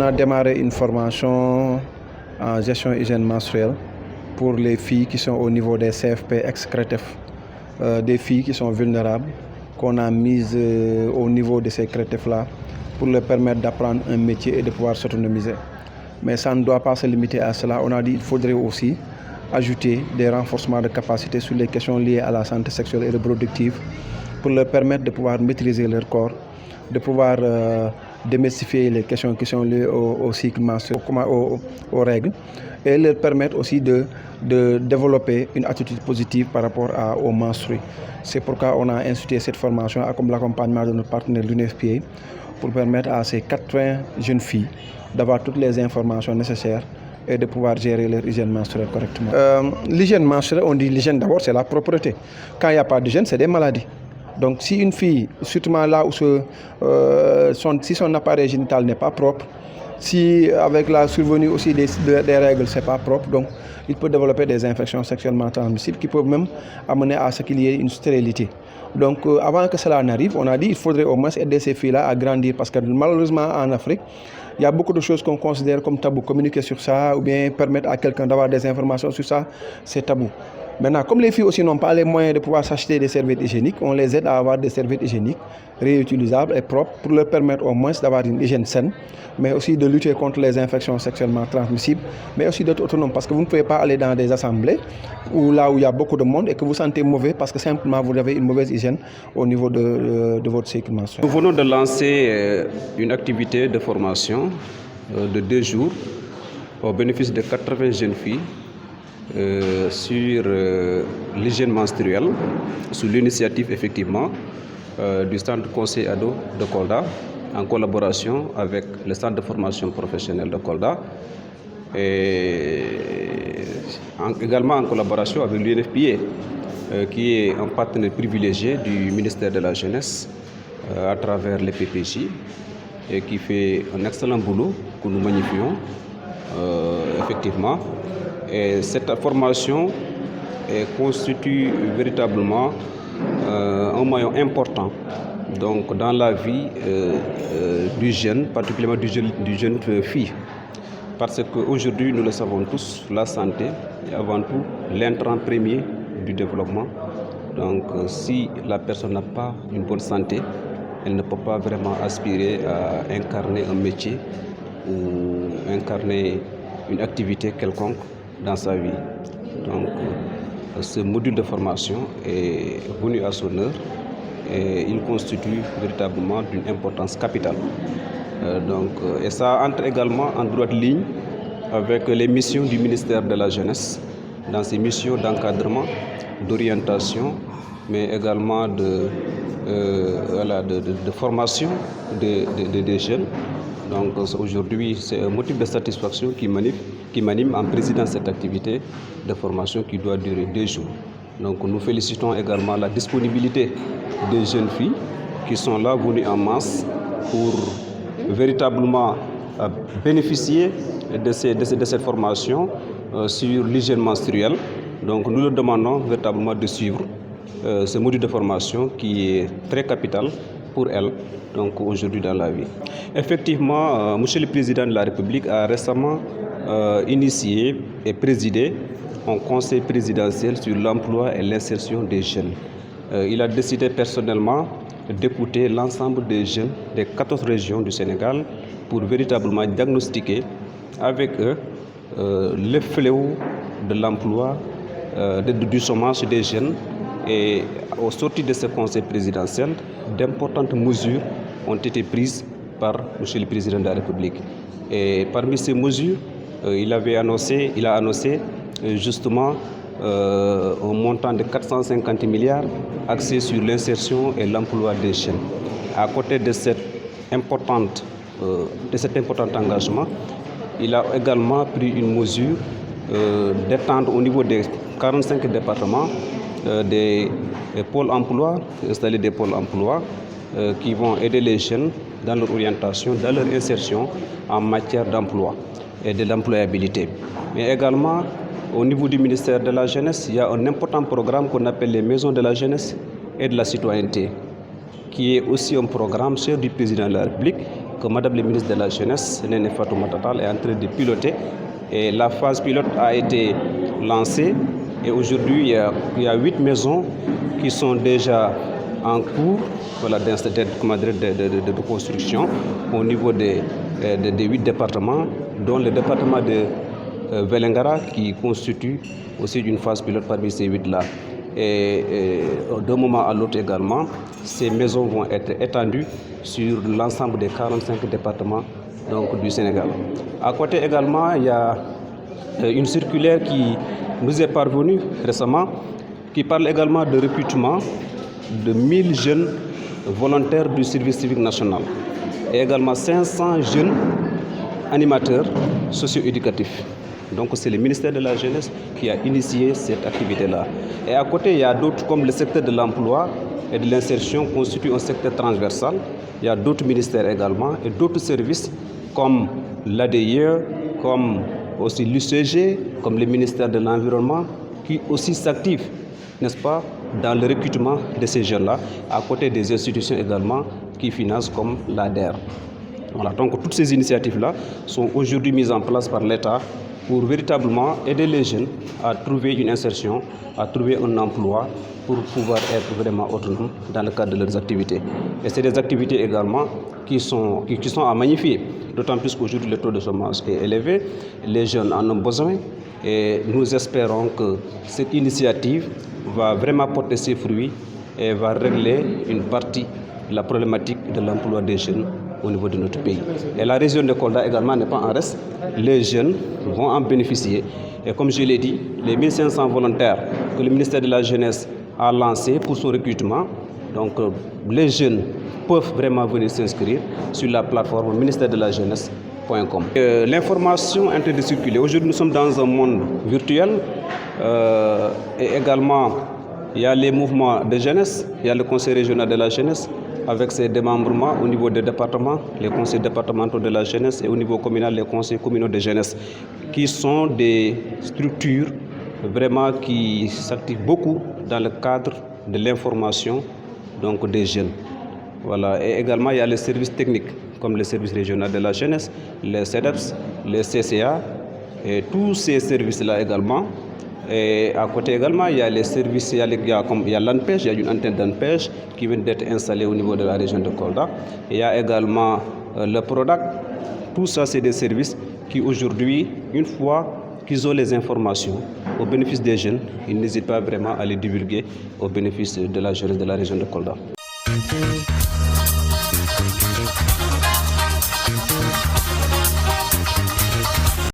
a démarré une formation en gestion hygiène menstruelle pour les filles qui sont au niveau des CFP ex-CRETEF, des filles qui sont vulnérables, qu'on a mises au niveau de ces CRETEF-là pour leur permettre d'apprendre un métier et de pouvoir s'autonomiser. Mais ça ne doit pas se limiter à cela. On a dit qu'il faudrait aussi ajouter des renforcements de capacités sur les questions liées à la santé sexuelle et reproductive pour leur permettre de pouvoir maîtriser leur corps, de pouvoir démystifier les questions qui sont liées au cycle menstruel, aux règles, et leur permettre aussi de développer une attitude positive par rapport aux menstrues. C'est pourquoi on a institué cette formation avec l'accompagnement de notre partenaire l'UNFPA pour permettre à ces 80 jeunes filles d'avoir toutes les informations nécessaires et de pouvoir gérer leur hygiène menstruelle correctement. L'hygiène menstruelle, on dit l'hygiène d'abord, c'est la propreté. Quand il n'y a pas d'hygiène, c'est des maladies. Donc si une fille, surtout là où si son appareil génital n'est pas propre, si avec la survenue aussi des règles, c'est pas propre, donc il peut développer des infections sexuellement transmissibles qui peuvent même amener à ce qu'il y ait une stérilité. Donc avant que cela n'arrive, on a dit qu'il faudrait au moins aider ces filles-là à grandir parce que malheureusement en Afrique, il y a beaucoup de choses qu'on considère comme tabou. Communiquer sur ça ou bien permettre à quelqu'un d'avoir des informations sur ça, c'est tabou. Maintenant, comme les filles aussi n'ont pas les moyens de pouvoir s'acheter des serviettes hygiéniques, on les aide à avoir des serviettes hygiéniques réutilisables et propres pour leur permettre au moins d'avoir une hygiène saine, mais aussi de lutter contre les infections sexuellement transmissibles, mais aussi d'être autonome parce que vous ne pouvez pas aller dans des assemblées là où il y a beaucoup de monde et que vous sentez mauvais parce que simplement vous avez une mauvaise hygiène au niveau de votre cycle menstruel. Nous venons de lancer une activité de formation de 2 jours au bénéfice de 80 jeunes filles sur l'hygiène menstruelle, sous l'initiative effectivement du centre conseil ado de Kolda, en collaboration avec le centre de formation professionnelle de Kolda et également en collaboration avec l'UNFPA, qui est un partenaire privilégié du ministère de la Jeunesse à travers les PPJ et qui fait un excellent boulot que nous magnifions effectivement. Et cette formation constitue véritablement un maillon important donc, dans la vie du jeune, particulièrement du jeune fille. Parce qu'aujourd'hui, nous le savons tous, la santé est avant tout l'intrant premier du développement. Donc si la personne n'a pas une bonne santé, elle ne peut pas vraiment aspirer à incarner un métier ou incarner une activité quelconque dans sa vie. Donc ce module de formation est venu à son heure et il constitue véritablement d'une importance capitale. Et ça entre également en droite ligne avec les missions du ministère de la Jeunesse, dans ses missions d'encadrement, d'orientation, mais également de formation des jeunes. Donc aujourd'hui, c'est un motif de satisfaction qui m'anime en présidant cette activité de formation qui doit durer 2 jours. Donc nous félicitons également la disponibilité des jeunes filles qui sont là, venues en masse pour véritablement bénéficier de cette formation sur l'hygiène menstruelle. Donc nous leur demandons véritablement de suivre ce module de formation qui est très capital pour elles, donc aujourd'hui dans la vie. Effectivement, Monsieur le Président de la République a récemment initié et présidé un conseil présidentiel sur l'emploi et l'insertion des jeunes. Il a décidé personnellement d'écouter l'ensemble des jeunes des 14 régions du Sénégal pour véritablement diagnostiquer avec eux le fléau de l'emploi, du chômage des jeunes. Et au sortir de ce conseil présidentiel, d'importantes mesures ont été prises par M. le Président de la République. Et parmi ces mesures, il a annoncé justement un montant de 450 milliards axé sur l'insertion et l'emploi des jeunes. À côté de cet important engagement, il a également pris une mesure d'étendre au niveau des 45 départements des pôles emploi, installer des pôles emploi qui vont aider les jeunes dans leur orientation, dans leur insertion en matière d'emploi et de l'employabilité. Mais également, au niveau du ministère de la Jeunesse, il y a un important programme qu'on appelle les maisons de la jeunesse et de la citoyenneté, qui est aussi un programme cher du président de la République, que Madame la ministre de la Jeunesse, Néné Fatoumata Tall, est en train de piloter. Et la phase pilote a été lancée et aujourd'hui il y a 8 maisons qui sont déjà en cours de construction au niveau des 8 départements, dont le département de Vélingara qui constitue aussi une phase pilote parmi ces 8-là. Et d'un moment à l'autre également, ces maisons vont être étendues sur l'ensemble des 45 départements du Sénégal. À côté également, il y a une circulaire qui nous est parvenue récemment qui parle également de recrutement de 1000 jeunes volontaires du service civique national et également 500 jeunes animateurs socio-éducatifs. Donc c'est le ministère de la Jeunesse qui a initié cette activité-là. Et à côté, il y a d'autres comme le secteur de l'emploi et de l'insertion constitue un secteur transversal. Il y a d'autres ministères également et d'autres services comme l'ADIE, comme aussi l'UCG, comme le ministère de l'Environnement qui aussi s'activent, n'est-ce pas, dans le recrutement de ces jeunes-là, à côté des institutions également qui financent comme l'ADER. Voilà, donc toutes ces initiatives-là sont aujourd'hui mises en place par l'État pour véritablement aider les jeunes à trouver une insertion, à trouver un emploi pour pouvoir être vraiment autonomes dans le cadre de leurs activités. Et c'est des activités également qui sont à magnifier, d'autant plus qu'aujourd'hui le taux de chômage est élevé, les jeunes en ont besoin et nous espérons que cette initiative va vraiment porter ses fruits et va régler une partie de la problématique de l'emploi des jeunes au niveau de notre pays. Et la région de Kolda également n'est pas en reste. Les jeunes vont en bénéficier. Et comme je l'ai dit, les 1500 volontaires que le ministère de la Jeunesse a lancés pour son recrutement, donc les jeunes peuvent vraiment venir s'inscrire sur la plateforme ministère de la Jeunesse.com. L'information est en train de circuler. Aujourd'hui, nous sommes dans un monde virtuel et également il y a les mouvements de jeunesse, il y a le conseil régional de la jeunesse avec ses démembrements au niveau des départements, les conseils départementaux de la jeunesse et au niveau communal, les conseils communaux de jeunesse, qui sont des structures vraiment qui s'activent beaucoup dans le cadre de l'information des jeunes. Voilà. Et également, il y a les services techniques, comme le service régional de la jeunesse, les CEDEPS, les CCA, et tous ces services-là également. Et à côté également, il y a les services, il y a l'ANPEJ, il y a une antenne d'ANPEJ qui vient d'être installée au niveau de la région de Kolda. Il y a également le PRODAC. Tout ça, c'est des services qui aujourd'hui, une fois qu'ils ont les informations au bénéfice des jeunes, ils n'hésitent pas vraiment à les divulguer au bénéfice de la jeunesse de la région de Kolda.